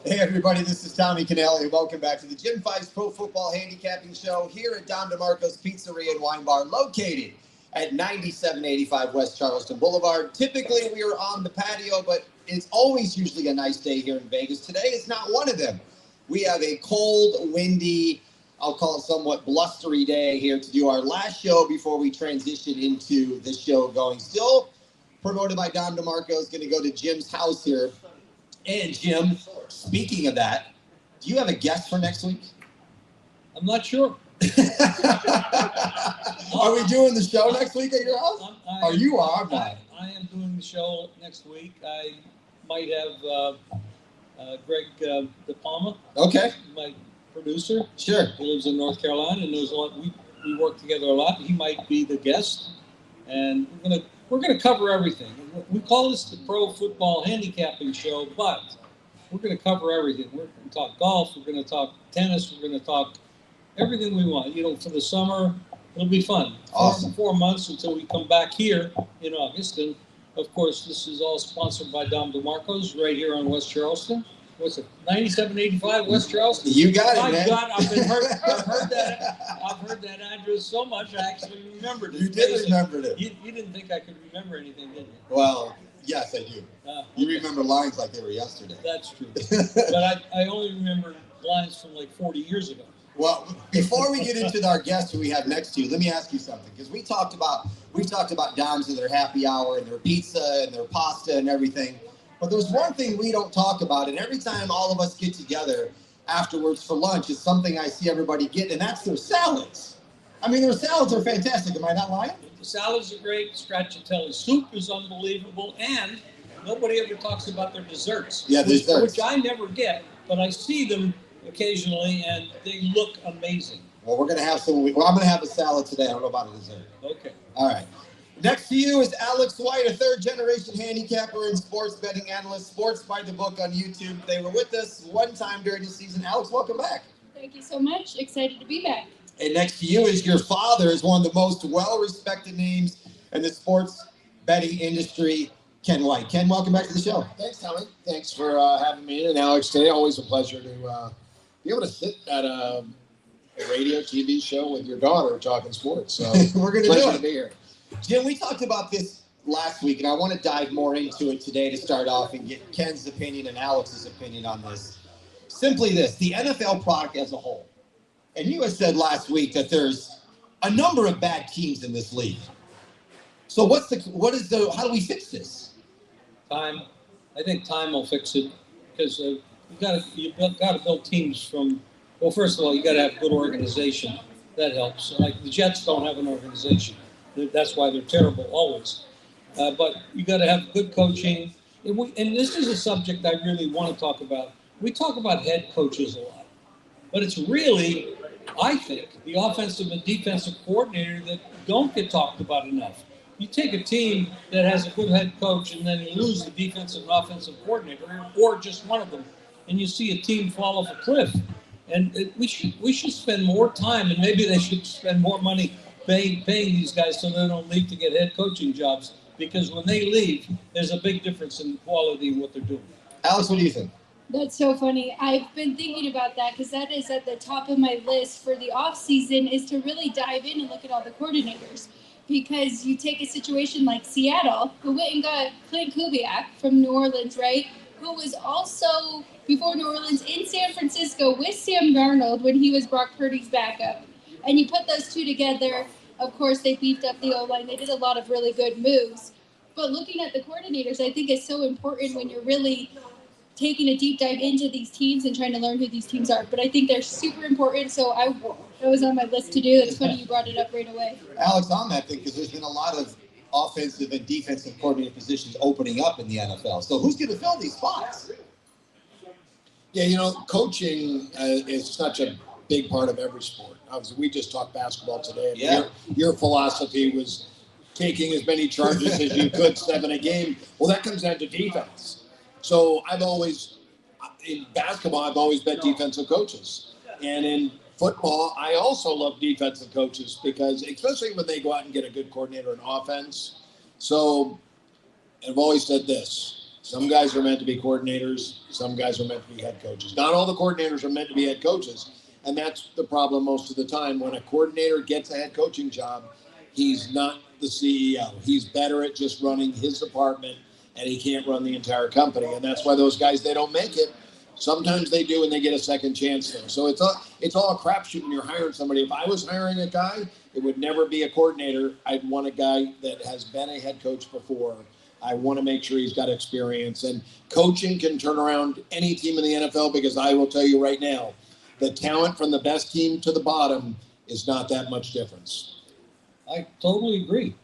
Hey everybody, this is Tommy Canale. Welcome back to the Jim Feist Pro Football Handicapping Show here at Don DeMarco's Pizzeria and Wine Bar, located at 9785 West Charleston Boulevard. Typically we are on the patio, but it's always usually a nice day here in Vegas. Today is not one of them. We have a cold, windy, I'll call it somewhat blustery day here to do our last show before we transition into the show going. Still promoted by Don DeMarco, is going to go to Jim's house here. And Jim, speaking of that, do you have a guest for next week? I'm not sure. Are we doing the show next week at your house? You are. I am doing the show next week. I might have Greg De Palma. Okay. My producer. Sure. He lives in North Carolina and knows a lot. We work together a lot. He might be the guest, and we're gonna cover everything. We call this the Pro Football Handicapping Show, but we're gonna cover everything. We're gonna talk golf. We're gonna talk tennis. We're gonna talk everything we want. For the summer, it'll be fun. Awesome. 4 months until we come back here in August, and of course, this is all sponsored by Don DeMarco's right here on West Charleston. What's it? 9785 West Charleston. You got it, man. God, I've heard that address so much. I actually remembered it. You did remember it. You didn't think I could remember anything, did you? Well, yes, I do. You remember lines like they were yesterday. That's true. But I only remember lines from like 40 years ago. Well, before we get into our guest who we have next to you, let me ask you something, because we've talked about Dom's and their happy hour and their pizza and their pasta and everything. But there's one thing we don't talk about, and every time all of us get together afterwards for lunch, is something I see everybody get, and that's their salads. I mean, their salads are fantastic. Am I not lying? The salads are great. Stracciatella soup is unbelievable, and nobody ever talks about their desserts. Yeah, desserts. Which I never get, but I see them occasionally, and they look amazing. Well, we're going to have some. Well, I'm going to have a salad today. I don't know about a dessert. Okay. All right. Next to you is Alex White, a third-generation handicapper and sports betting analyst, Sports by the Book on YouTube. They were with us one time during the season. Alex, welcome back. Thank you so much. Excited to be back. And next to you is your father, is one of the most well-respected names in the sports betting industry, Ken White. Ken, welcome back to the show. Thanks, Tommy. Thanks for having me in, and Alex today. Always a pleasure to be able to sit at a radio, TV show with your daughter talking sports. So we're going to do it. To be here. Jim, we talked about this last week, and I want to dive more into it today to start off and get Ken's opinion and Alex's opinion on this. Simply this, the NFL product as a whole. And you had said last week that there's a number of bad teams in this league. So how do we fix this? Time. I think time will fix it, because you've got to build teams from. Well, first of all, you got to have good organization. That helps. Like the Jets don't have an organization. That's why they're terrible always. But you got to have good coaching. And this is a subject I really want to talk about. We talk about head coaches a lot, but it's really, I think, the offensive and defensive coordinator that don't get talked about enough. You take a team that has a good head coach and then you lose the defensive and offensive coordinator, or just one of them, and you see a team fall off a cliff. And we should spend more time, and maybe they should spend more money paying these guys so they don't leave to get head coaching jobs, because when they leave, there's a big difference in quality of what they're doing. Alex, what do you think? That's so funny. I've been thinking about that, because that is at the top of my list for the off season, is to really dive in and look at all the coordinators. Because you take a situation like Seattle, who went and got Clint Kubiak from New Orleans, right? Who was also, before New Orleans, in San Francisco with Sam Darnold when he was Brock Purdy's backup. And you put those two together, of course, they beefed up the O-line. They did a lot of really good moves. But looking at the coordinators, I think is so important when you're really taking a deep dive into these teams and trying to learn who these teams are. But I think they're super important, so that was on my list to do. It's funny you brought it up right away. Alex, on that thing, because there's been a lot of offensive and defensive coordinator positions opening up in the NFL. So who's going to fill these spots? Yeah, coaching is such a big part of every sport. Obviously, we just talked basketball today. And yeah. Your philosophy was taking as many charges as you could, 7 a game. Well, that comes down to defense. So in basketball, I've always bet defensive coaches. And in football, I also love defensive coaches, because especially when they go out and get a good coordinator in offense. So I've always said this: Some guys are meant to be coordinators. Some guys are meant to be head coaches. Not all the coordinators are meant to be head coaches. And that's the problem most of the time. When a coordinator gets a head coaching job, he's not the CEO. He's better at just running his department, and he can't run the entire company. And that's why those guys, they don't make it. Sometimes they do, and they get a second chance there. So it's all a crapshoot when you're hiring somebody. If I was hiring a guy, it would never be a coordinator. I'd want a guy that has been a head coach before. I want to make sure he's got experience. And coaching can turn around any team in the NFL, because I will tell you right now, the talent from the best team to the bottom is not that much difference. I totally agree.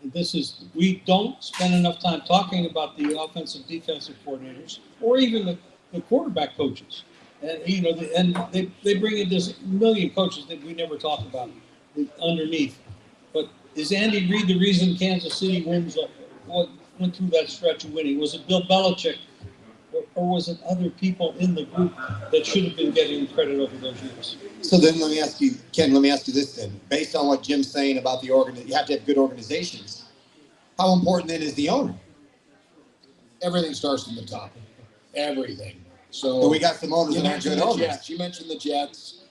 We don't spend enough time talking about the offensive, defensive coordinators, or even the quarterback coaches. And they bring in this million coaches that we never talk about underneath. But is Andy Reid the reason Kansas City went through that stretch of winning? Was it Bill Belichick, or was it other people in the group that should have been getting credit over those years? So then let me ask you, Ken, this then. Based on what Jim's saying about you have to have good organizations. How important then is the owner? Everything starts from the top. Everything. So we got some owners that aren't good owners. Jets. You mentioned the Jets.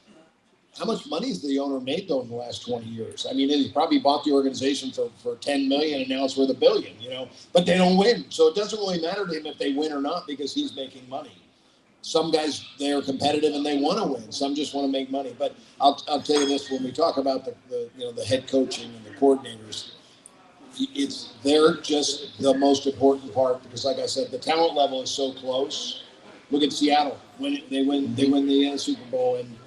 How much money has the owner made, though, in the last 20 years? I mean, he probably bought the organization for $10 million, and now it's worth $1 billion, But they don't win. So it doesn't really matter to him if they win or not, because he's making money. Some guys, they're competitive and they want to win. Some just want to make money. But I'll tell you this, when we talk about the head coaching and the coordinators, they're just the most important part, because, like I said, the talent level is so close. Look at Seattle. They win the Super Bowl, and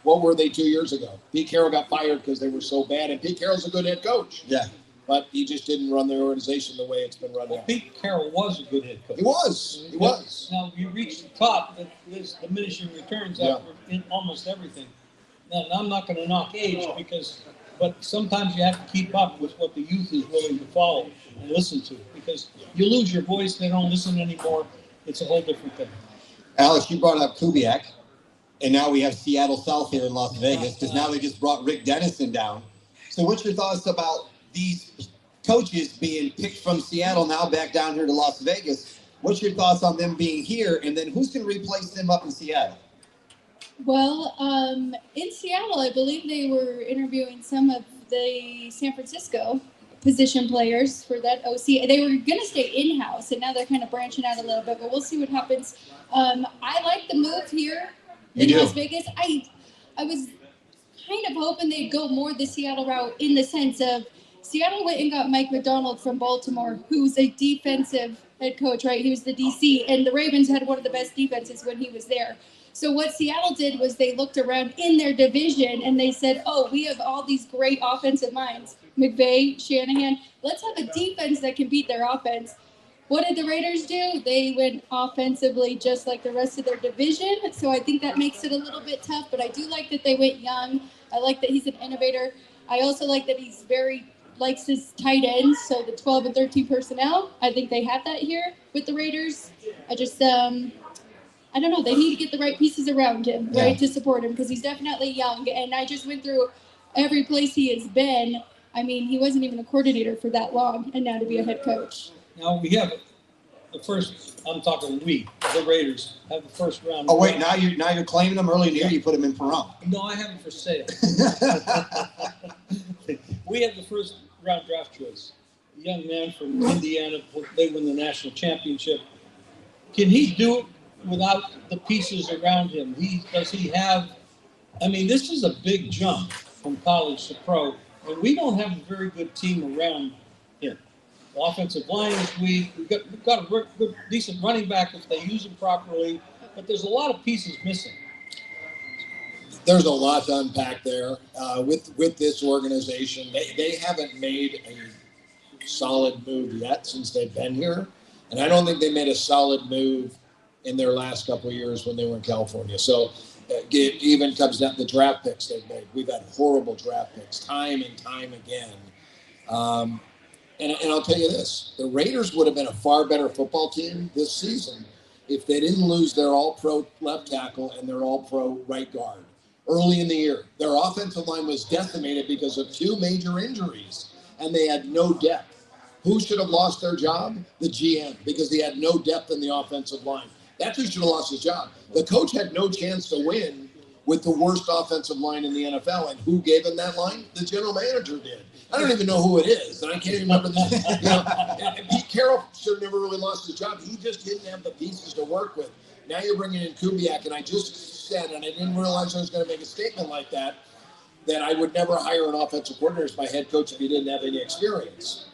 what were they 2 years ago? Pete Carroll got fired because they were so bad, and Pete Carroll's a good head coach. Yeah. But he just didn't run the organization the way it's been run now. Pete Carroll was a good head coach. He was. Now, you reach the top, there's diminishing returns after in almost everything. Now, I'm not going to knock age, but sometimes you have to keep up with what the youth is willing to follow and listen to, because you lose your voice, they don't listen anymore. It's a whole different thing. Alex, you brought up Kubiak, and now we have Seattle South here in Las Vegas, because now they just brought Rick Dennison down. So what's your thoughts about these coaches being picked from Seattle now back down here to Las Vegas? What's your thoughts on them being here, and then who's going to replace them up in Seattle? Well, in Seattle, I believe they were interviewing some of the San Francisco position players for that OC. They were going to stay in-house, and now they're kind of branching out a little bit, but we'll see what happens. I like the move here in Las Vegas. I was kind of hoping they'd go more the Seattle route, in the sense of Seattle went and got Mike Macdonald from Baltimore, who's a defensive head coach, right? He was the DC, and the Ravens had one of the best defenses when he was there. So what Seattle did was they looked around in their division and they said, oh, we have all these great offensive minds, McVay, Shanahan. Let's have a defense that can beat their offense. What did the Raiders do? They went offensively just like the rest of their division. So I think that makes it a little bit tough, but I do like that they went young. I like that he's an innovator. I also like that he's likes his tight ends, so the 12 and 13 personnel. I think they have that here with the Raiders. I just, I don't know. They need to get the right pieces around him, right, to support him, because he's definitely young. And I just went through every place he has been. I mean, he wasn't even a coordinator for that long, and now to be a head coach. Now we have the Raiders have the first round. Oh wait, now you're claiming them. Early in the year, you put them in Pahrump. No, I have them for sale. We have the first round draft choice. A young man from Indiana, they win the national championship. Can he do it without the pieces around him? Does he have? I mean, this is a big jump from college to pro, and we don't have a very good team around him. The offensive line is weak. We've got a good, decent running back if they use him properly, but there's a lot of pieces missing. There's a lot to unpack there with this organization. They haven't made a solid move yet since they've been here, and I don't think they made a solid move in their last couple of years when they were in California. So it even comes down to the draft picks they've made. We've had horrible draft picks time and time again. And I'll tell you this, the Raiders would have been a far better football team this season if they didn't lose their all-pro left tackle and their all-pro right guard early in the year. Their offensive line was decimated because of two major injuries, and they had no depth. Who should have lost their job? The GM, because he had no depth in the offensive line. That's who should have lost his job. The coach had no chance to win with the worst offensive line in the NFL. And who gave him that line? The general manager did. I don't even know who it is, and I can't even remember that. Pete Carroll should have never really lost his job. He just didn't have the pieces to work with. Now you're bringing in Kubiak, and I just said, and I didn't realize I was going to make a statement like that I would never hire an offensive coordinator as my head coach if he didn't have any experience.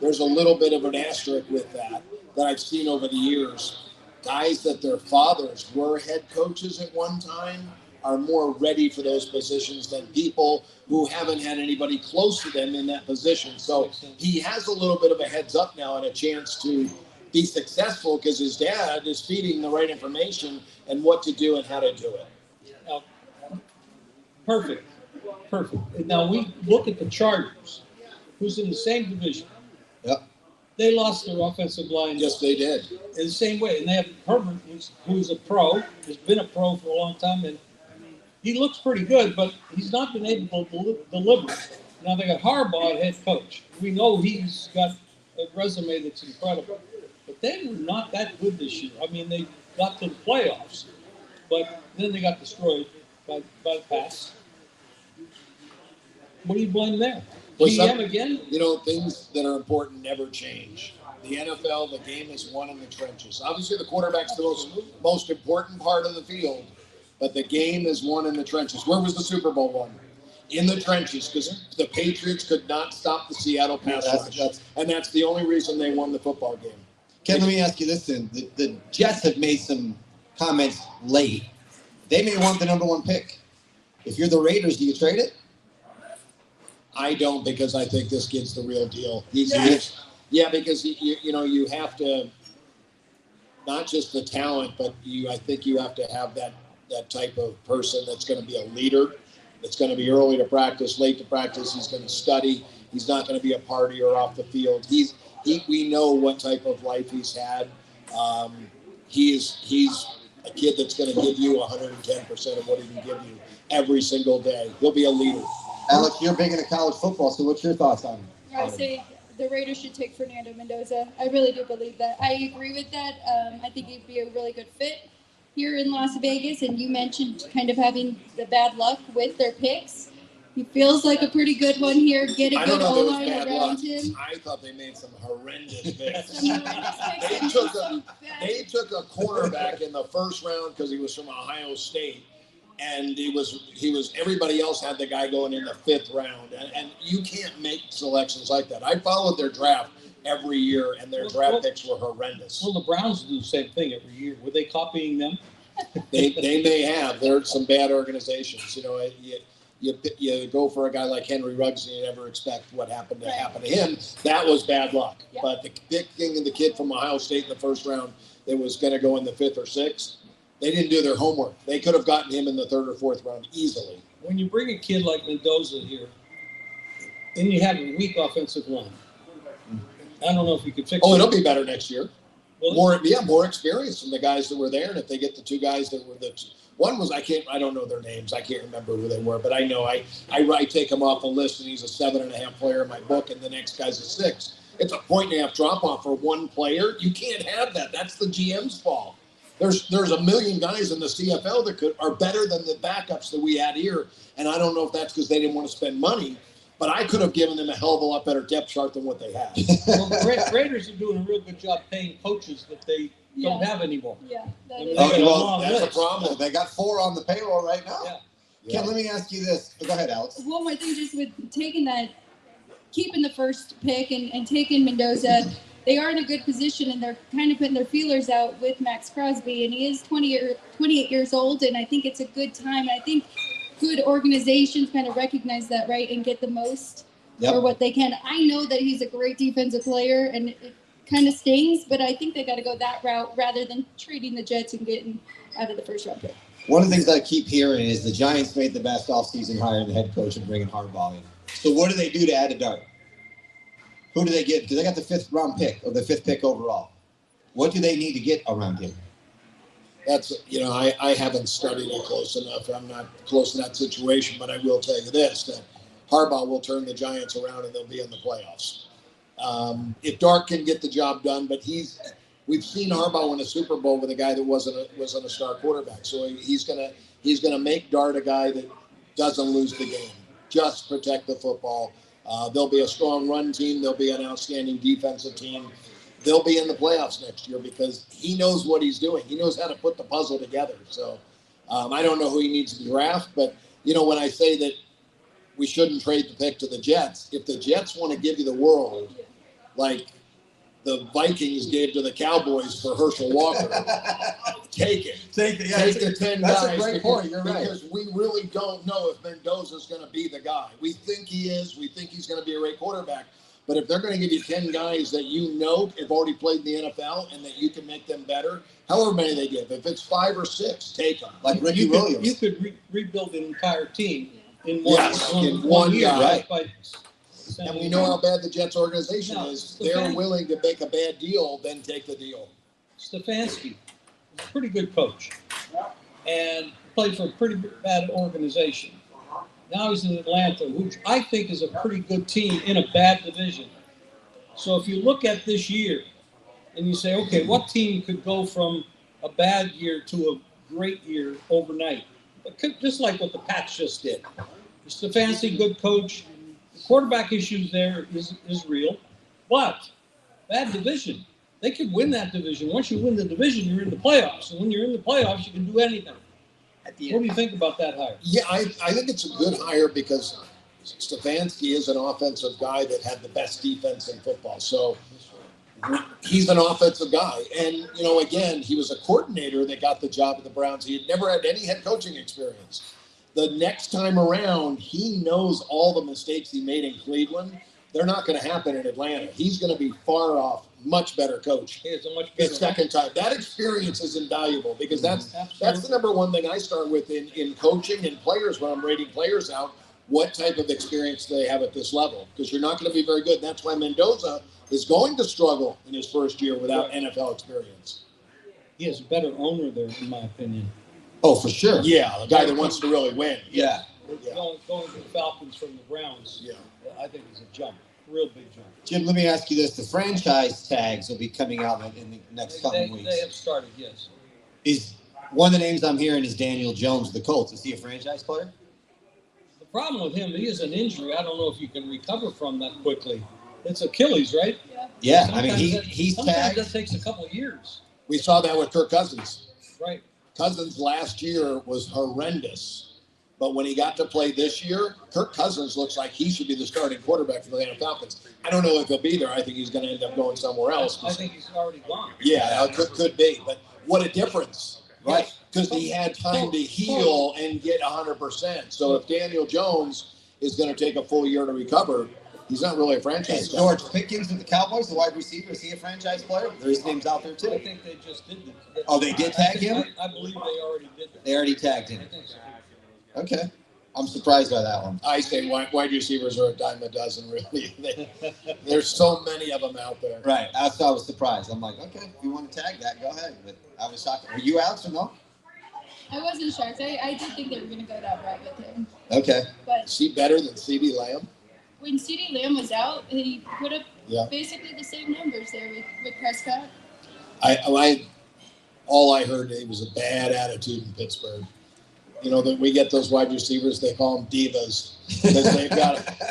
There's a little bit of an asterisk with that I've seen over the years. Guys that their fathers were head coaches at one time are more ready for those positions than people who haven't had anybody close to them in that position. So he has a little bit of a heads up now and a chance to be successful because his dad is feeding the right information and what to do and how to do it. Now, perfect. Now we look at the Chargers, who's in the same division. Yep. They lost their offensive line. Yes, they did. In the same way. And they have Herbert, who's a pro, has been a pro for a long time, and he looks pretty good, but he's not been able to deliver. Now they got Harbaugh at head coach. We know he's got a resume that's incredible. But they were not that good this year. I mean, they got to the playoffs, but then they got destroyed by the Pats. What do you blame there? GM again? Things that are important never change. The NFL, the game is won in the trenches. Obviously, the quarterback's the most important part of the field, but the game is won in the trenches. Where was the Super Bowl won? In the trenches, because the Patriots could not stop the Seattle pass rush. And that's the only reason they won the football game. Ken, let me ask you this then. The Jets have made some comments late. They may want the number one pick. If you're the Raiders, do you trade it? I don't, because I think this kid's the real deal. Because you have to, not just the talent, but I think you have to have that type of person that's going to be a leader, that's going to be early to practice, late to practice. He's going to study. He's not going to be a partier off the field. We know what type of life he's had. He's a kid that's going to give you 110% of what he can give you every single day. He'll be a leader. Alex, you're big into college football, so what's your thoughts on it? I say the Raiders should take Fernando Mendoza. I really do believe that. I agree with that. I think he'd be a really good fit here in Las Vegas, and you mentioned kind of having the bad luck with their picks. He feels like a pretty good one here. Get a good O-line around him. I thought they made some horrendous picks. They took a cornerback in the first round because he was from Ohio State. And he was everybody else had the guy going in the fifth round. And you can't make selections like that. I followed their draft every year, and their draft picks were horrendous. Well, the Browns do the same thing every year. Were they copying them? They may have. They're some bad organizations. You go for a guy like Henry Ruggs, and you never expect what happened to happen to him. That was bad luck. Yeah. But the picking the kid from Ohio State in the first round that was going to go in the fifth or sixth, they didn't do their homework. They could have gotten him in the third or fourth round easily. When you bring a kid like Mendoza here, then you have a weak offensive line. I don't know if you could fix it. It'll be better next year. More experience from the guys that were there. And if they get the two guys that were one was, I don't know their names. I can't remember who they were, but I know I take him off the list, and he's a 7.5 player in my book, and the next guy's a 6. It's a 1.5 drop off for one player. You can't have that. That's the GM's fault. There's a million guys in the CFL that are better than the backups that we had here, and I don't know if that's because they didn't want to spend money, but I could have given them a hell of a lot better depth chart than what they had. Well, the Raiders are doing a real good job paying coaches that they don't have anymore. Yeah, that's a problem. They got 4 on the payroll right now. Yeah. Ken, let me ask you this. Go ahead, Alex. One more thing, just with taking that, keeping the first pick and taking Mendoza, they are in a good position, and they're kind of putting their feelers out with Max Crosby, and he is 28 years old, and I think it's a good time. I think good organizations kind of recognize that, right, and get the most for what they can. I know that he's a great defensive player, and it kind of stings, but I think they got to go that route rather than trading the Jets and getting out of the first round pick. One of the things that I keep hearing is the Giants made the best offseason hiring the head coach and bringing Harbaugh in. So what do they do to add a dart? Who do they get? Because they got the 5th round pick, or the 5th pick overall. What do they need to get around him? That's, I haven't studied it close enough. I'm not close to that situation, but I will tell you this, that Harbaugh will turn the Giants around and they'll be in the playoffs. If Dart can get the job done, but we've seen Harbaugh win a Super Bowl with a guy that wasn't a star quarterback. So he's gonna make Dart a guy that doesn't lose the game. Just protect the football. There'll be a strong run team. There'll be an outstanding defensive team. They'll be in the playoffs next year because he knows what he's doing. He knows how to put the puzzle together. So I don't know who he needs to draft, but when I say that we shouldn't trade the pick to the Jets, if the Jets want to give you the world, like the Vikings gave to the Cowboys for Herschel Walker, take it. Take the 10 that's guys. a great point. You're right. Because we really don't know if Mendoza's going to be the guy. We think he is. We think he's going to be a great quarterback. But if they're going to give you 10 guys that have already played in the NFL and that you can make them better, however many they give, if it's 5 or 6, take them. Like Ricky Williams. You could rebuild an entire team in one year. guy. Right. And we know how bad the Jets organization is. They're willing to make a bad deal, then take the deal. Stefanski, a pretty good coach, and played for a pretty bad organization. Now he's in Atlanta, which I think is a pretty good team in a bad division. So if you look at this year and you say, okay, what team could go from a bad year to a great year overnight? Just like what the Pats just did. Stefanski, good coach. The quarterback issues there is real, but bad division. They could win that division. Once you win the division, you're in the playoffs. And when you're in the playoffs, you can do anything. What do you think about that hire? Yeah, I think it's a good hire because Stefanski is an offensive guy that had the best defense in football. So he's an offensive guy. And, again, he was a coordinator that got the job at the Browns. He had never had any head coaching experience. The next time around, he knows all the mistakes he made in Cleveland. They're not going to happen in Atlanta. He's going to be far off, much better coach. He is a much better the second time. That experience is invaluable because that's the number one thing I start with in coaching and players when I'm rating players out. What type of experience do they have at this level? Because you're not going to be very good. That's why Mendoza is going to struggle in his first year without NFL experience. He is a better owner there, in my opinion. Oh, for sure. Yeah, the guy that wants to really win. Yeah. Going to the Falcons from the Browns, I think is a jump. Real big jump. Jim, let me ask you this. The franchise tags will be coming out in the next couple weeks. They have started, yes. Is one of the names I'm hearing is Daniel Jones of the Colts. Is he a franchise player? The problem with him, he is an injury. I don't know if you can recover from that quickly. It's Achilles, right? Yeah. Sometimes I mean, he's tagged. That takes a couple of years. We saw that with Kirk Cousins. Right. Cousins last year was horrendous. But when he got to play this year, Kirk Cousins looks like he should be the starting quarterback for the Atlanta Falcons. I don't know if he'll be there. I think he's going to end up going somewhere else. I think he's already gone. Yeah, could be. But what a difference, right? Because he had time to heal and get 100%. So if Daniel Jones is going to take a full year to recover, he's not really a franchise player. George Pickens with the Cowboys, the wide receiver, is he a franchise player? His name's out there too. I think they just did that. Oh, they did tag him? I believe they already did that. They already tagged him. I think so. Okay. I'm surprised by that one. I say wide receivers are a dime a dozen, really. There's so many of them out there. Right. That's why I was surprised. I'm like, okay, if you want to tag that, go ahead. But I was shocked. Were you out or no? I wasn't shocked. I did think they were going to go that route with him. Okay. But Is he better than CeeDee Lamb? when CeeDee Lamb was out, he put up basically the same numbers there with Prescott. All I heard, it was a bad attitude in Pittsburgh. That we get those wide receivers, they call them divas because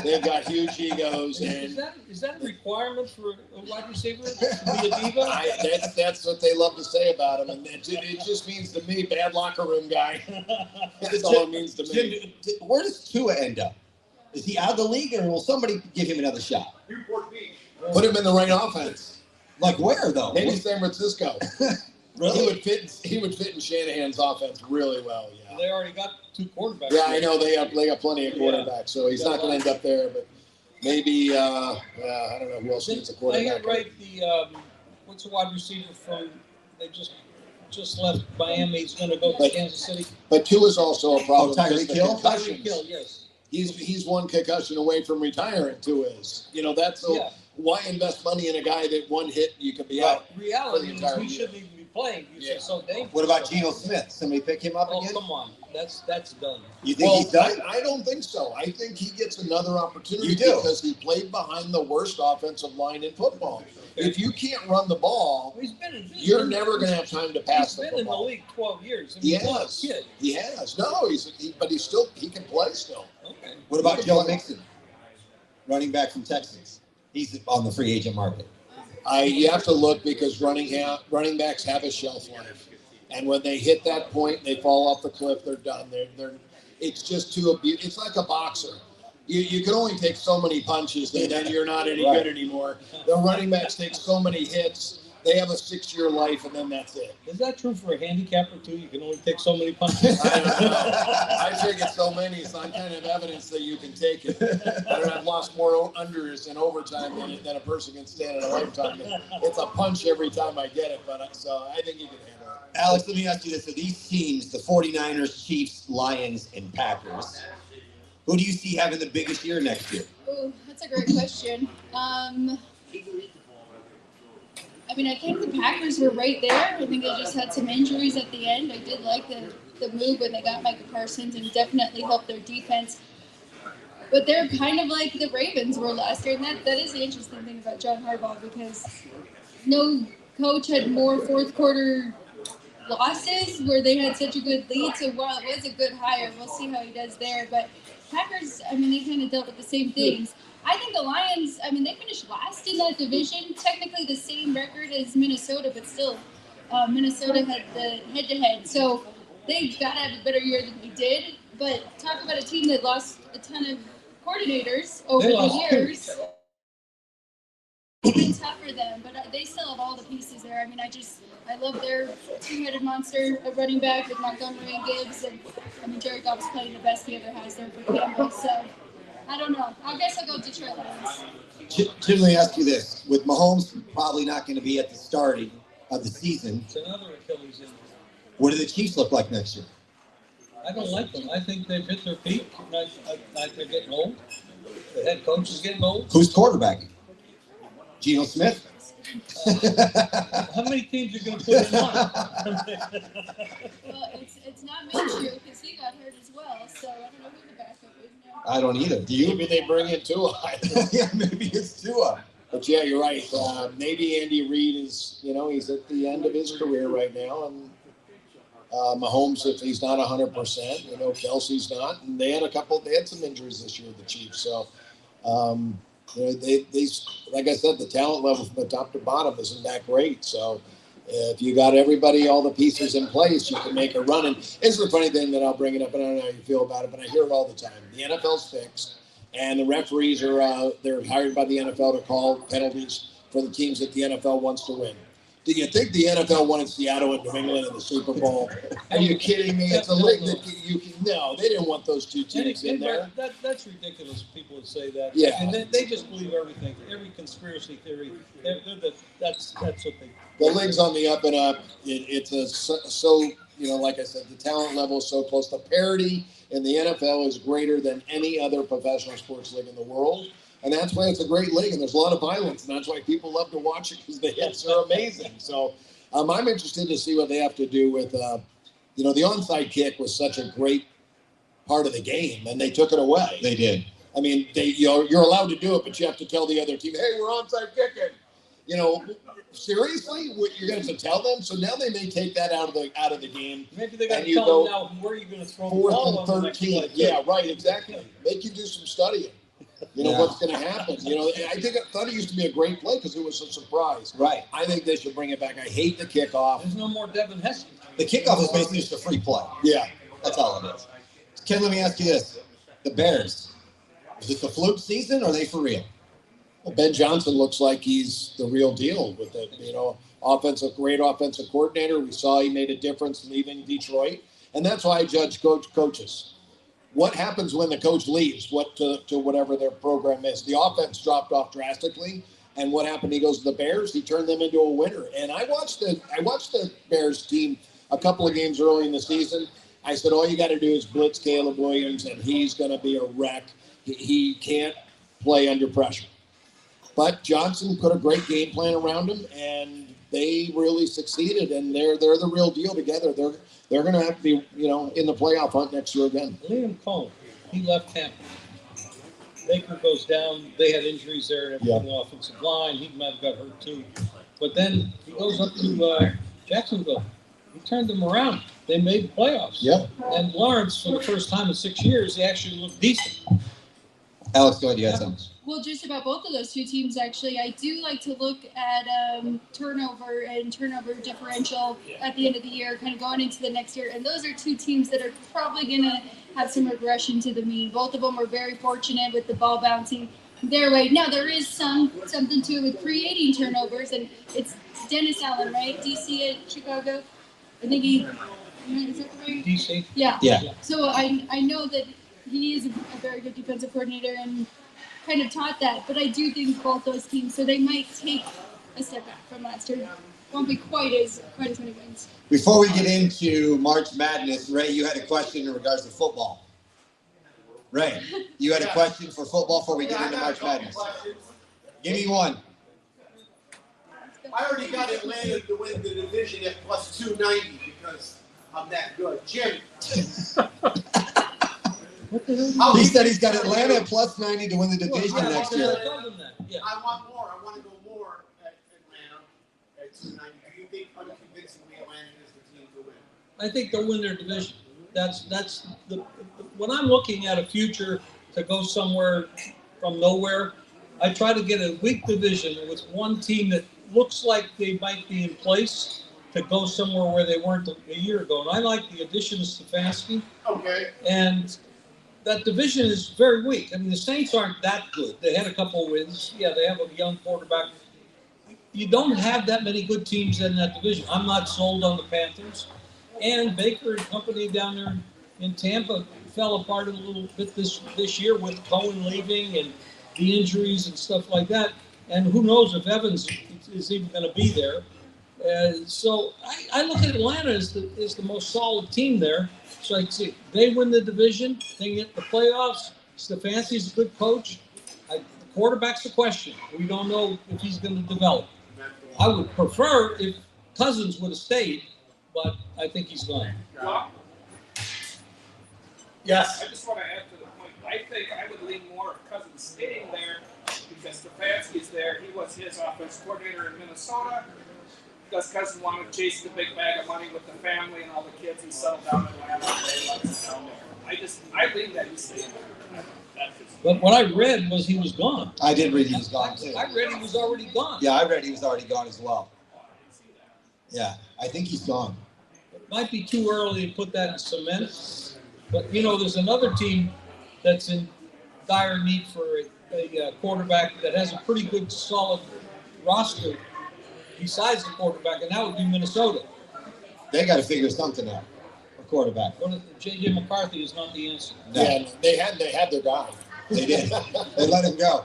they've got huge egos. And Is that a requirement for a wide receiver to be a diva? That's what they love to say about him, and it just means to me, bad locker room guy. That's all it means to me. Where does Tua end up? Is he out of the league, or will somebody give him another shot? Put him in the right offense. Like where though? Maybe San Francisco. Really? He would fit in Shanahan's offense really well. Yeah. They already got 2 quarterbacks. Yeah, I know they got plenty of quarterbacks, so he's not going to end up there. But maybe I don't know who else needs a quarterback. I had right what's the wide receiver from? They just left Miami. He's going to go to Kansas City. But Tua's also a problem. Tyreek Hill? Tyreek Hill, yes. He's one concussion away from retiring. Tua is. Why invest money in a guy that one hit you could be out? Reality is entire we year. shouldn't even be playing. He's so dangerous. What about Geno Smith? Somebody pick him up Oh, again? come on. That's done. You think he's done? I don't think so. I think he gets another opportunity You do? because he played behind the worst offensive line in football. If you can't run the ball, you're never going to have time to pass the football. He's been in the league 12 years. I mean, He he's not a has. kid. He has. No, but he can play still. Okay. What about Joe Mixon, running back from Texas? He's on the free agent market. You have to look because running backs have a shelf life, and when they hit that point, they fall off the cliff. They're done. It's just too abuse. It's like a boxer. You can only take so many punches, and then you're not any good anymore. The running backs take so many hits. They have a 6-year life, and then that's it. Is that true for a handicapper too? You can only take so many punches. I don't know. I've taken so many, so I'm kind of evidence that you can take it. I've lost more unders in overtime than a person can stand in a lifetime. It's a punch every time I get it, so I think you can handle it. Alex, let me ask you this. So these teams, the 49ers, Chiefs, Lions, and Packers, who do you see having the biggest year next year? Ooh, that's a great question. I mean, I think the Packers were right there. I think they just had some injuries at the end. I did like the move when they got Micah Parsons and definitely helped their defense. But they're kind of like the Ravens were last year, and that is the interesting thing about John Harbaugh because no coach had more fourth quarter losses where they had such a good lead. So while it was a good hire, we'll see how he does there. But Packers, I mean, they kind of dealt with the same things. I think the Lions, I mean, they finished last in that division. Technically the same record as Minnesota, but still Minnesota had the head-to-head. So they've got to have a better year than we did. But talk about a team that lost a ton of coordinators over the years. It's been tough for them, but they still have all the pieces there. I mean, I love their two-headed monster at running back with Montgomery and Gibbs. And, I mean, Jared Goff's playing the best he ever has there for Campbell. So I don't know. I guess I'll go Detroit Lions. Jim, let me ask you this. With Mahomes probably not going to be at the starting of the season, It's another Achilles injury. what do the Chiefs look like next year? I don't like them. I think they've hit their peak. I think they're getting old. The head coach is getting old. Who's quarterbacking? Geno Smith? How many teams are going to put him on? Well, it's not Minshew because he got hurt as well. So I don't know who the backup is now. I don't either. Do you? Maybe they bring in Tua. Yeah, maybe it's Tua. But yeah, you're right. Maybe Andy Reid is, he's at the end of his career right now, and Mahomes, if he's not 100%, Kelsey's not, and they had some injuries this year, the Chiefs. So, they like I said, the talent level from the top to bottom isn't that great. So, if you got everybody, all the pieces in place, you can make a run. And it's the funny thing that I'll bring it up, and I don't know how you feel about it, but I hear it all the time. The NFL's fixed, and the referees are they're hired by the NFL to call penalties for the teams that the NFL wants to win. Do you think the NFL wanted Seattle and New England in the Super Bowl? Are you kidding me? It's a league that you can. No, they didn't want those two teams in there. That's ridiculous. People would say that. Yeah. And they just believe everything. Every conspiracy theory. That's what they. The league's on the up and up. It's like I said, the talent level is so close. The parity in the NFL is greater than any other professional sports league in the world. And that's why it's a great league, and there's a lot of violence, and that's why people love to watch it because the hits are amazing. So I'm interested to see what they have to do with, the onside kick was such a great part of the game, and they took it away. They did. I mean, you're allowed to do it, but you have to tell the other team, hey, we're onside kicking. Seriously, you're going to tell them? So now they may take that out of the game. Maybe they got to tell them now where are you going to throw the ball 4th and 13. Yeah, right, exactly. Make you do some studying. What's going to happen. I thought it used to be a great play because it was a surprise. Right. I think they should bring it back. I hate the kickoff. There's no more Devin Hester. The kickoff is basically just a free play. Yeah. That's all it is. Ken, let me ask you this. The Bears, is this a fluke season or are they for real? Well, Ben Johnson looks like he's the real deal with the, great offensive coordinator. We saw he made a difference leaving Detroit. And that's why I judge coaches. What happens when the coach leaves? To whatever their program is? The offense dropped off drastically, and what happened? He goes to the Bears. He turned them into a winner. And I watched the Bears team a couple of games early in the season. I said, all you got to do is blitz Caleb Williams, and he's going to be a wreck. He can't play under pressure. But Johnson put a great game plan around him, and they really succeeded, and they're the real deal together. They're going to have to be, in the playoff hunt next year again. Liam Cohen, he left Tampa. Baker goes down. They had injuries there and everything. The offensive line. He might have got hurt too. But then he goes up to Jacksonville. He turned them around. They made the playoffs. Yeah. And Lawrence, for the first time in 6 years, he actually looked decent. Alex, go ahead. You had something. Well, just about both of those two teams, actually, I do like to look at turnover and turnover differential at the end of the year, kind of going into the next year. And those are two teams that are probably going to have some regression to the mean. Both of them were very fortunate with the ball bouncing their way. Now, there is something to it with creating turnovers, and it's Dennis Allen, right? DC at Chicago. I think is that right? DC? Yeah. Yeah. So I know that he is a very good defensive coordinator and kind of taught that, but I do think both those teams, so they might take a step back from last year. Won't be quite as many wins. Before we get into March Madness, Ray, you had a question in regards to football. Ray, you had a question for football before we get into March Madness. Give me one. I already got Atlanta to win the division at plus 290 because I'm that good. Jim. He said he's got Atlanta at plus 90 to win the division next year. Yeah. I want more. I want to go more at Atlanta at 290. Do you think unconvincingly Atlanta is the team to win? I think they'll win their division. That's when I'm looking at a future to go somewhere from nowhere, I try to get a weak division with one team that looks like they might be in place to go somewhere where they weren't a year ago. And I like the addition of Stefanski. Okay. And that division is very weak. I mean, the Saints aren't that good. They had a couple of wins. Yeah, they have a young quarterback. You don't have that many good teams in that division. I'm not sold on the Panthers. And Baker and company down there in Tampa fell apart a little bit this year with Cohen leaving and the injuries and stuff like that. And who knows if Evans is even going to be there. So I look at Atlanta as the most solid team there. So I see they win the division, they get the playoffs. Stefanski's a good coach. The quarterback's the question. We don't know if he's going to develop. I would prefer if Cousins would have stayed, but I think he's gone. Yes. I just want to add to the point. I think I would lean more of Cousins staying there because Stefanski's there. He was his offense coordinator in Minnesota. Does Cousins want to chase the big bag of money with the family and all the kids? He settled down in Atlanta. They left him down there. I lean that he's staying there. But what I read was he was gone. I did read he was gone too. I read he was already gone. Yeah, I read he was already gone as well. Yeah, I think he's gone. It might be too early to put that in cement. But, there's another team that's in dire need for a quarterback that has a pretty good, solid roster besides the quarterback, and that would be Minnesota. They got to figure something out. A quarterback. J.J. McCarthy is not the answer. No. Yeah, they had their guy. They did. They let him go.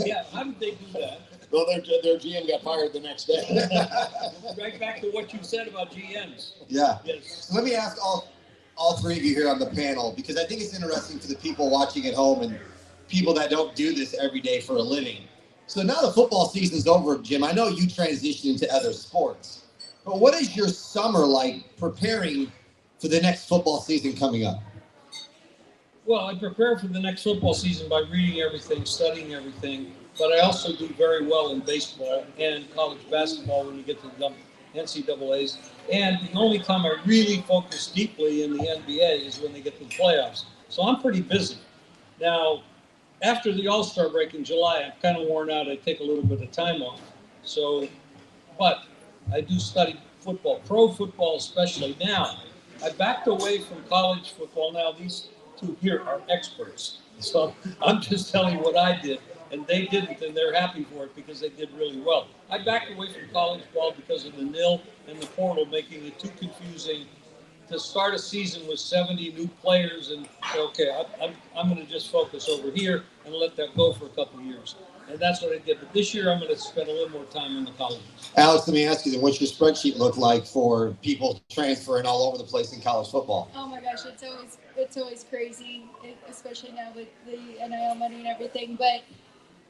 Yeah, how did they do that? Well, their GM got fired the next day. Right back to what you said about GMs. Yeah. Yes. So let me ask all three of you here on the panel, because I think it's interesting for the people watching at home and people that don't do this every day for a living. So now the football season's over, Jim. I know you transitioned into other sports, but what is your summer like preparing for the next football season coming up? Well, I prepare for the next football season by reading everything, studying everything, but I also do very well in baseball and college basketball when you get to the NCAAs. And the only time I really focus deeply in the NBA is when they get to the playoffs. So I'm pretty busy. Now, after the All-Star break in July, I'm kind of worn out. I take a little bit of time off. But I do study football, pro football especially. Now, I backed away from college football. Now, these two here are experts. So I'm just telling you what I did. And they didn't, and they're happy for it because they did really well. I backed away from college ball because of the nil and the portal making it too confusing to start a season with 70 new players and say, okay, I'm going to just focus over here and let that go for a couple of years. And that's what I did. But this year I'm going to spend a little more time in the colleges. Alex, let me ask you then, what's your spreadsheet look like for people transferring all over the place in college football? Oh my gosh, it's always crazy, especially now with the NIL money and everything. But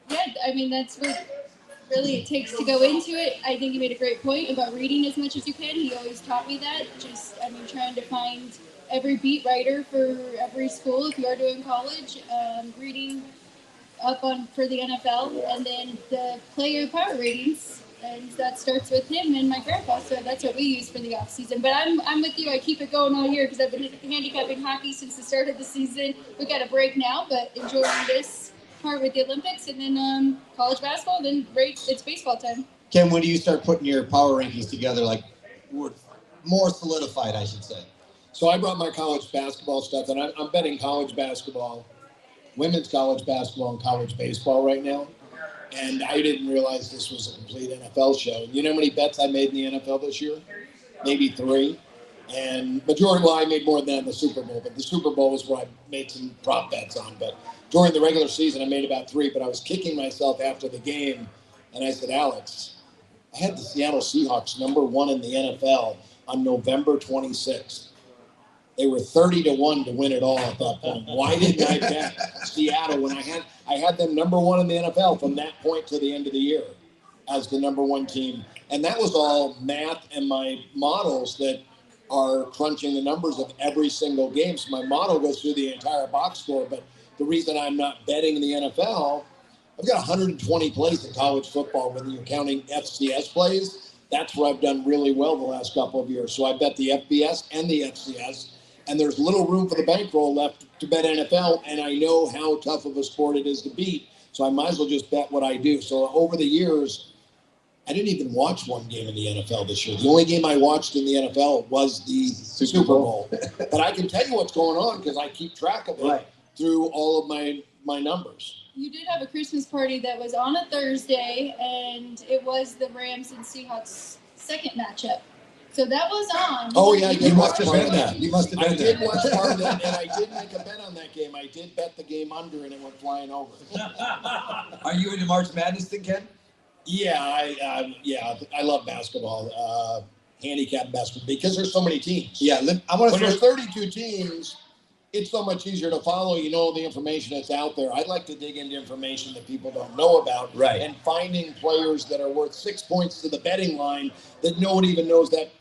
yeah, I mean, that's what really it takes to go into it. I think he made a great point about reading as much as you can. He always taught me that. Trying to find every beat writer for every school if you are doing college, reading up on for the NFL, and then the player power ratings, and that starts with him and my grandpa. So that's what we use for the off season. But I'm with you. I keep it going all year because I've been handicapping hockey since the start of the season. We got a break now, but enjoying this part with the Olympics, and then college basketball. Then it's baseball time. Ken, when do you start putting your power rankings together, like more solidified, I should say? So I brought my college basketball stuff, and I'm betting college basketball, women's college basketball, and college baseball right now. And I didn't realize this was a complete NFL show. You know how many bets I made in the NFL this year? Maybe 3. And I made more than that in the Super Bowl, but the Super Bowl was where I made some prop bets on. But during the regular season, I made about 3, but I was kicking myself after the game. And I said, Alex, I had the Seattle Seahawks #1 in the NFL on November 26th. They were 30-1 to win it all at that point. Why didn't I bet Seattle when I had them #1 in the NFL from that point to the end of the year as the #1 team? And that was all math and my models that are crunching the numbers of every single game. So my model goes through the entire box score. But the reason I'm not betting in the NFL, I've got 120 plays in college football, whether you're counting FCS plays. That's where I've done really well the last couple of years. So I bet the FBS and the FCS. And there's little room for the bankroll left to bet NFL, and I know how tough of a sport it is to beat, so I might as well just bet what I do. So over the years, I didn't even watch one game in the NFL this year. The only game I watched in the NFL was the Super Bowl. But I can tell you what's going on because I keep track of it through all of my numbers. You did have a Christmas party that was on a Thursday, and it was the Rams and Seahawks second matchup. So that was on. Oh, yeah, You must have been there. You must have been there. I did watch part of that, and I did make a bet on that game. I did bet the game under, and it went flying over. Are you into March Madness thing, Ken? Yeah, I love basketball, handicap basketball, because there's so many teams. Yeah, I want When to. there's 32 teams, it's so much easier to follow. You know the information that's out there. I'd like to dig into information that people don't know about, Right. And finding players that are worth 6 points to the betting line that no one even knows that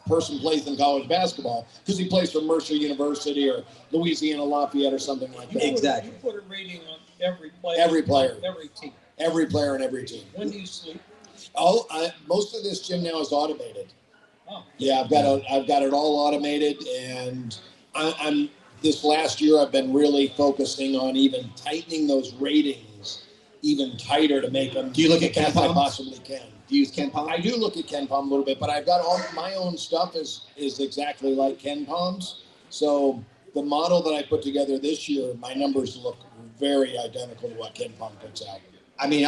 person plays in college basketball because he plays for Mercer University or Louisiana Lafayette or something like that. Exactly. You put a rating on every player. Every player. Every team. Every player and every team. When do you sleep? Most of this gym now is automated. Oh. Yeah, I've got it all automated, and I'm this last year I've been really focusing on even tightening those ratings even tighter to make them. Do you look at the best I KenPom? possibly can. Do you use KenPom? I do look at KenPom a little bit, but I've got all my own stuff is exactly like KenPom's. So the model that I put together this year, my numbers look very identical to what KenPom puts out. I mean,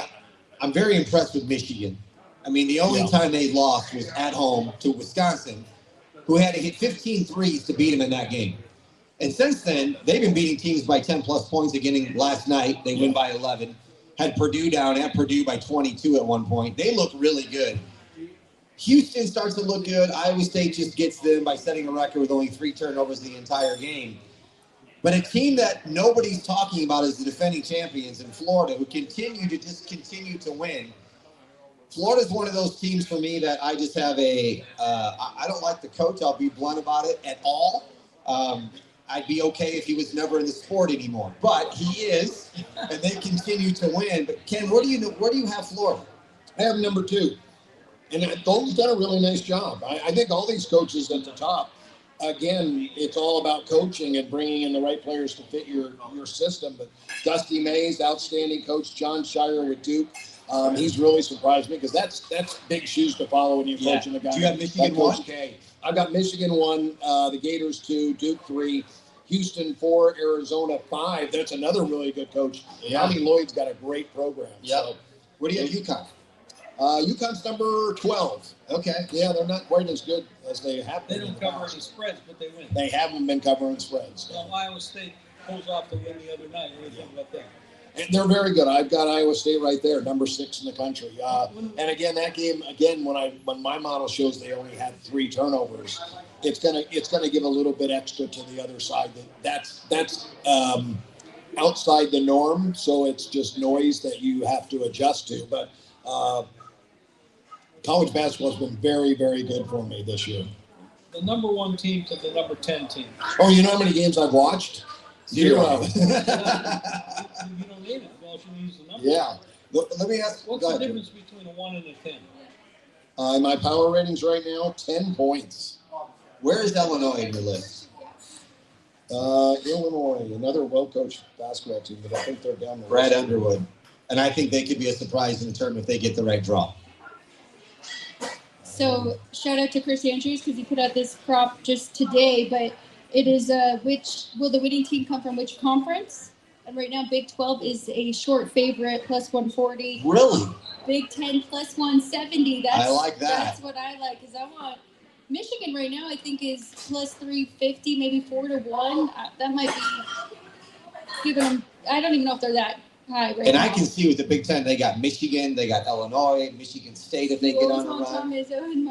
I'm very impressed with Michigan. I mean, the only time they lost was at home to Wisconsin, who had to hit 15 threes to beat them in that game. And since then, they've been beating teams by 10-plus points. Again, last night, they win by 11. Had Purdue down at Purdue by 22 at one point. They look really good. Houston starts to look good. Iowa State just gets them by setting a record with only 3 turnovers the entire game. But a team that nobody's talking about is the defending champions in Florida, who continue to win. Florida's one of those teams for me that I just have I don't like the coach. I'll be blunt about it at all. I'd be okay if he was never in the sport anymore, but he is, and they continue to win. But Ken, where do you have Florida? I have number 2, and Dalton's done a really nice job. I think all these coaches at the top, again, it's all about coaching and bringing in the right players to fit your system. But Dusty Mays, outstanding coach. John Shire with Duke. He's really surprised me because that's big shoes to follow when you're coaching a guy. Do you have Michigan like 1? I've got Michigan 1, the Gators 2, Duke 3, Houston 4, Arizona 5. That's another really good coach. Yeah. Tommy Lloyd's got a great program. Yep. So, What do you have UConn? UConn's number 12. Okay. Yeah, they're not quite as good as they have They been. don't cover any spreads, but they win. They haven't been covering spreads. Well, Iowa State pulls off the win the other night. What do you think about that? And they're very good. I've got Iowa State right there, number 6 in the country. And again, that game, when my model shows they only had 3 turnovers, it's gonna give a little bit extra to the other side. That's outside the norm, so it's just noise that you have to adjust to. But College basketball has been very, very good for me this year. The number 1 team to the number 10 team. Oh, you know how many games I've watched? 0. You don't need it. Well, you use the number. Yeah. Let me ask. What's the difference between a 1 and a 10? My power ratings right now, 10 points. Where is Illinois in your list? Illinois, another well-coached basketball team, but I think they're down the Brad list. Underwood. And I think they could be a surprise in the tournament if they get the right draw. So shout out to Chris Andrews because he put out this prop just today, but it is which will the winning team come from which conference? And right now Big 12 is a short favorite plus 140. Really? Big 10 plus 170. I like that. That's what I like because I want Michigan right now. I think is plus 350, maybe 4 to 1. That might be giving them. I don't even know if they're that high right And now. I can see with the Big Ten, they got Michigan, they got Illinois, Michigan State if they get on a run.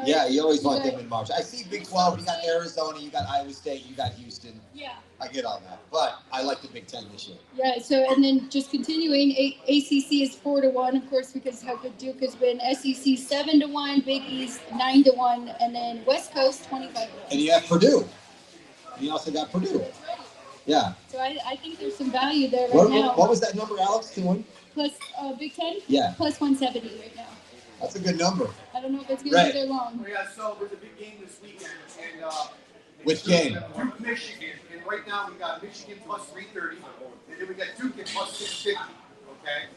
Yeah, you always want them in March. I see Big 12, you got Arizona, you got Iowa State, you got Houston. Yeah. I get all that. But I like the Big Ten this year. Yeah, so and then just continuing, ACC is 4 to 1, of course, because how good Duke has been. SEC 7 to 1, Big East 9 to 1, and then West Coast 25 to 1. And you have Purdue. And you also got Purdue. Yeah. So I think there's some value there right now. What was that number, Alex? 2-1? Plus Big Ten? Yeah. Plus 170 right now. That's a good number. I don't know if it's going to Right. be there long. Oh, yeah, so there's a big game this weekend, and Which game? Duke, Michigan, and right now we got Michigan plus 330, and then we got Duke at plus 650. Okay,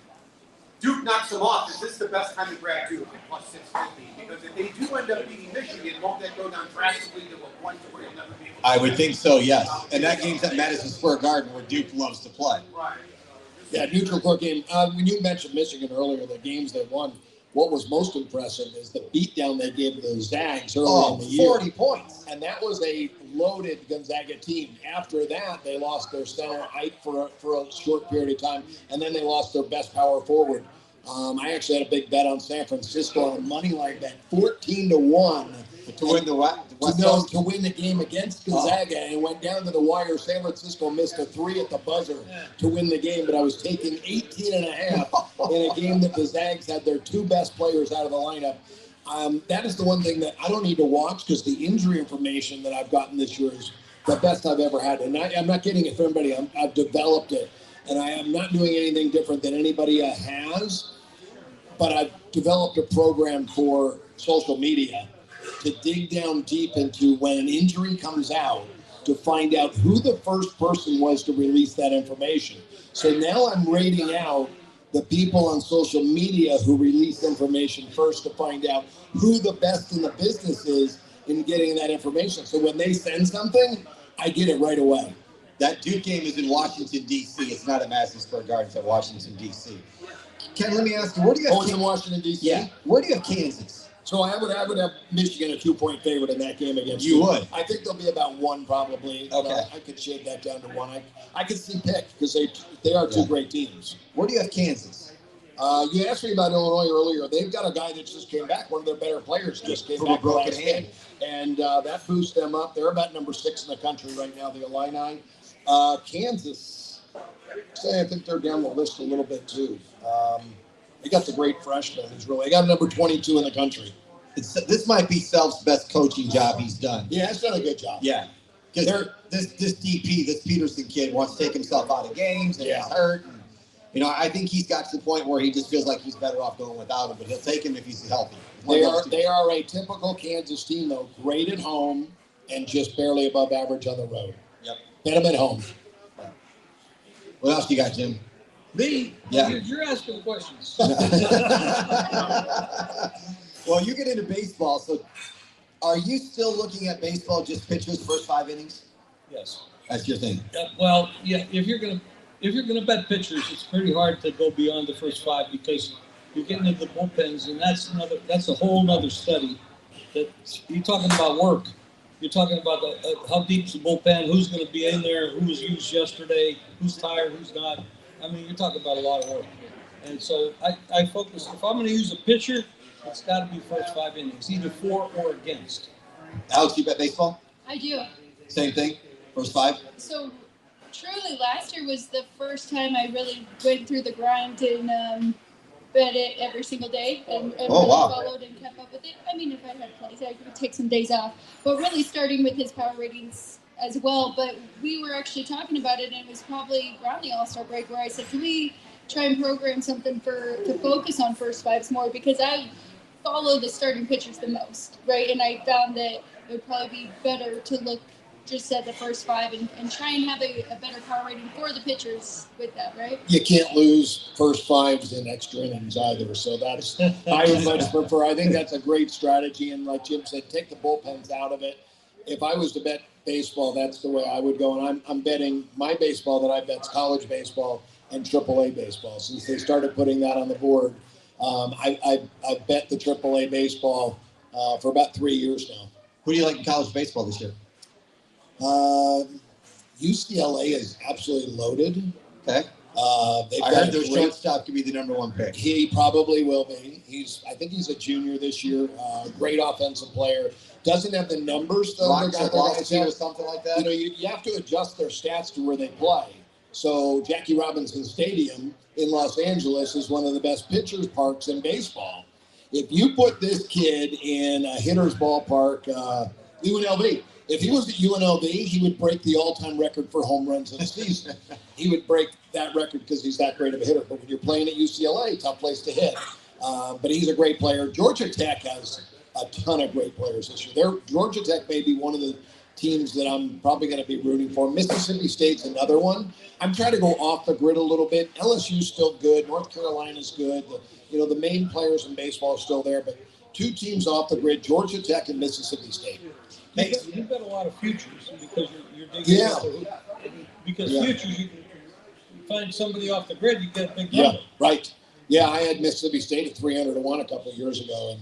Duke knocks them off. Is this the best time to grab Duke at plus 650? Because if they do end up beating Michigan, won't that go down drastically to a point where you'll never be able to? I would think so, yes. And that game's at Madison Square Garden where Duke loves to play. Right. Yeah, neutral court game. When you mentioned Michigan earlier, the games they won, what was most impressive is the beatdown they gave the Zags early in the year. 40 points. And that was a loaded Gonzaga team. After that, they lost their center Ike for a short period of time, and then they lost their best power forward. I actually had a big bet on San Francisco on a money line bet, 14 to 1 To win the West to win the game against Gonzaga, and it went down to the wire. San Francisco missed a 3 at the buzzer to win the game, but I was taking 18.5 in a game that the Zags had their 2 best players out of the lineup. That is the one thing that I don't need to watch because the injury information that I've gotten this year is the best I've ever had. And I'm not getting it for anybody. I've developed it, and I am not doing anything different than anybody has. But I've developed a program for social media to dig down deep into when an injury comes out to find out who the first person was to release that information. So now I'm rating out the people on social media who release information first to find out who the best in the business is in getting that information. So when they send something, I get it right away. That Duke game is in Washington, D.C. It's not at Madison Square Garden. It's at Washington, D.C. Ken, let me ask you, where do you have it's in Washington, D.C.? Yeah. Where do you have Kansas? So I would have Michigan a 2-point favorite in that game against You Duke. would? I think they'll be about 1 probably. Okay. I could shave that down to 1. I could see Pick because they are 2 great teams. Where do you have Kansas? You asked me about Illinois earlier. They've got a guy that just came back. One of their better players just came From a back broken last hand. game. And that boosts them up. They're about number 6 in the country right now, the Illini. Kansas, I think they're down the list a little bit too. They got the great freshman. They got number 22 in the country. This might be Self's best coaching job he's done. Yeah, he's done a good job. Yeah. Because this DP, this Peterson kid, wants to take himself out of games and he's hurt. And, I think he's got to the point where he just feels like he's better off going without him, but he'll take him if he's healthy. They are a typical Kansas team, though. Great at home and just barely above average on the road. Yep. Bet them at home. What else you got, Jim? Me? Yeah. You're asking questions. Well, you get into baseball, so are you still looking at baseball just pitchers first 5 innings? Yes. That's your thing. Well, yeah. If you're gonna bet pitchers, it's pretty hard to go beyond the first 5 because you're getting into the bullpens, and that's a whole nother study. That you're talking about work. You're talking about how deep's the bullpen, who's going to be in there, who was used yesterday, who's tired, who's not. I mean, you're talking about a lot of work. And so I focus. If I'm going to use a pitcher, it's got to be first 5 innings, either for or against. Alex, you bet baseball? I do. Same thing? First 5? So, truly, last year was the first time I really went through the grind and bet it every single day and Oh, really wow. followed and kept up with it. I mean, if I had plays, I could take some days off. But really starting with his power ratings as well. But we were actually talking about it, and it was probably around the All-Star break where I said, can we try and program something to focus on first fives more? Because I follow the starting pitchers the most, right? And I found that it would probably be better to look just at the first five and try and have a better power rating for the pitchers with that, right? You can't lose first fives in extra innings either. So that's, I would much prefer. I think that's a great strategy. And like Jim said, take the bullpens out of it. If I was to bet baseball, that's the way I would go. And I'm betting my baseball that I bet's college baseball and AAA baseball. Since they started putting that on the board, I've bet the AAA baseball for about 3 years now. Who do you like in college baseball this year? UCLA is absolutely loaded. Okay. They've I got heard a their great- shortstop could be the number one pick. He probably will be. I think he's a junior this year. Great offensive player. Doesn't have the numbers though. the guy that guys or have. something like You that. know, you have to adjust their stats to where they play. So Jackie Robinson Stadium in Los Angeles is one of the best pitchers parks in baseball. If you put this kid in a hitter's ballpark, UNLV. If he was at UNLV, he would break the all-time record for home runs in a season. He would break that record because he's that great of a hitter. But when you're playing at UCLA, tough place to hit. But he's a great player. Georgia Tech has a ton of great players this year. Georgia Tech may be one of the teams that I'm probably going to be rooting for. Mississippi State's another one. I'm trying to go off the grid a little bit. LSU's still good. North Carolina's good. The main players in baseball are still there. But two teams off the grid, Georgia Tech and Mississippi State. You've got a lot of futures because you're digging Yeah. because Yeah. futures you can find somebody off the grid, you get a big Yeah, number. right. Yeah, I had Mississippi State at 300-1 a couple of years ago,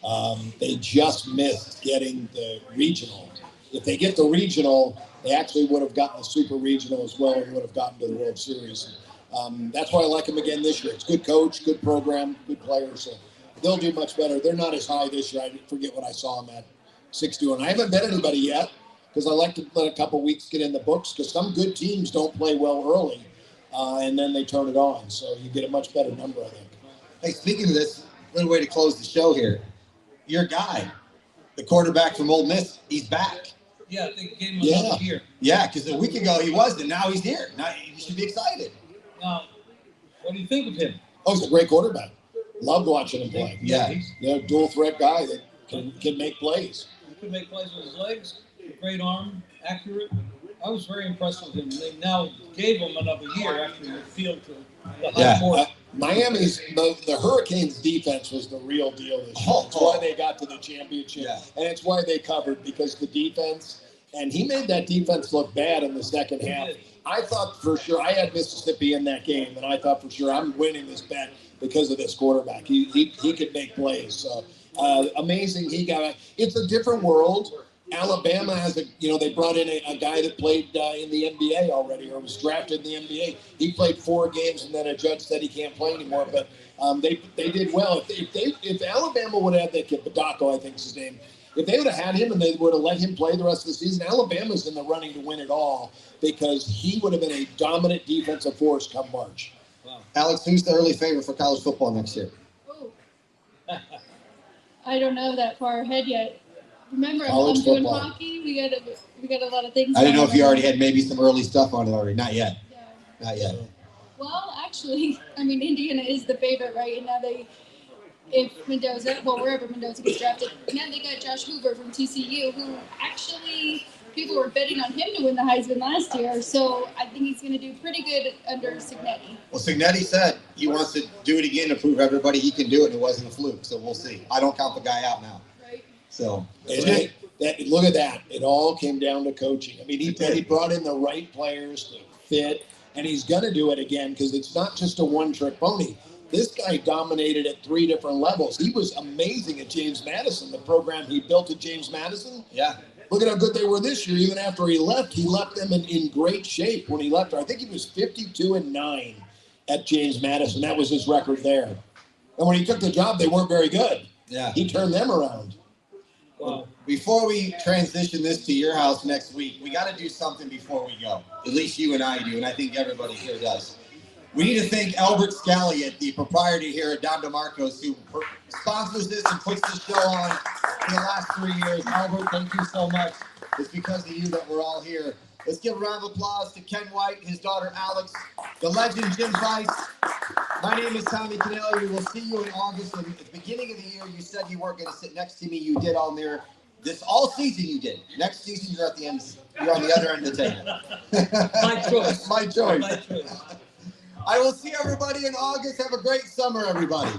and they just missed getting the regional. If they get the regional, they actually would have gotten the super regional as well and would have gotten to the World Series. That's why I like them again this year. It's good coach, good program, good players. So they'll do much better. They're not as high this year. I forget what I saw them at 6-1. I haven't bet anybody yet because I like to let a couple weeks get in the books because some good teams don't play well early and then they turn it on. So you get a much better number, I think. Hey, speaking of this, good way to close the show here. Your guy, the quarterback from Ole Miss, he's back. Yeah, I think gave him Yeah. another year. Yeah, because a week ago he wasn't. Now he's here. Now you should be excited. Now, what do you think of him? Oh, he's a great quarterback. Loved watching him play. Yeah. Dual threat guy that can make plays. He could make plays with his legs, great arm, accurate. I was very impressed with him. They now gave him another year after he appealed to the high Yeah. court. Miami's the Hurricanes defense was the real deal this year. It's why they got to the championship, Yeah. and it's why they covered because the defense. And he made that defense look bad in the second half. I thought for sure I had Mississippi in that game, and I thought for sure I'm winning this bet because of this quarterback. He could make plays. So amazing. It's a different world. Alabama has they brought in a guy that played in the NBA already or was drafted in the NBA. He played 4 games and then a judge said he can't play anymore. But they did well. If Alabama would have had that kid, Badako, I think is his name. If they would have had him and they would have let him play the rest of the season, Alabama's in the running to win it all because he would have been a dominant defensive force come March. Wow. Alex, who's the early favorite for college football next year? Oh. I don't know that far ahead yet. Remember, I'm College doing football. hockey. We got a lot of things. I didn't know if you going on. already had maybe some early stuff on it already. Not yet. Yeah. Not yet. Well, actually, I mean, Indiana is the favorite, right? And now if Mendoza, wherever Mendoza gets drafted, now they got Josh Hoover from TCU, who actually people were betting on him to win the Heisman last year. So I think he's going to do pretty good under Cignetti. Well, Cignetti said he wants to do it again to prove everybody he can do it, and it wasn't a fluke. So we'll see. I don't count the guy out now. Right. So Look at that. It all came down to coaching. I mean, he brought in the right players to fit, and he's going to do it again because it's not just a one-trick pony. This guy dominated at 3 different levels. He was amazing at James Madison, the program he built at James Madison. yeah. Look at how good they were this year. Even after he left them in great shape when he left. I think he was 52-9 at James Madison. That was his record there. And when he took the job, they weren't very good. Yeah. He turned them around. Wow. Before we transition this to your house next week, we got to do something before we go. At least you and I do, and I think everybody here does. We need to thank Albert Scalliot, the proprietor here at Don DeMarco's, who sponsors this and puts this show on for the last 3 years. Albert, thank you so much. It's because of you that we're all here. Let's give a round of applause to Ken White, his daughter Alex, the legend Jim Feist. My name is Tommy Canale. We will see you in August. And at the beginning of the year, you said you weren't going to sit next to me. You did on there. This all season you did. Next season you're at the end. You're on the other end of the table. My choice. My choice. My choice. I will see everybody in August. Have a great summer, everybody.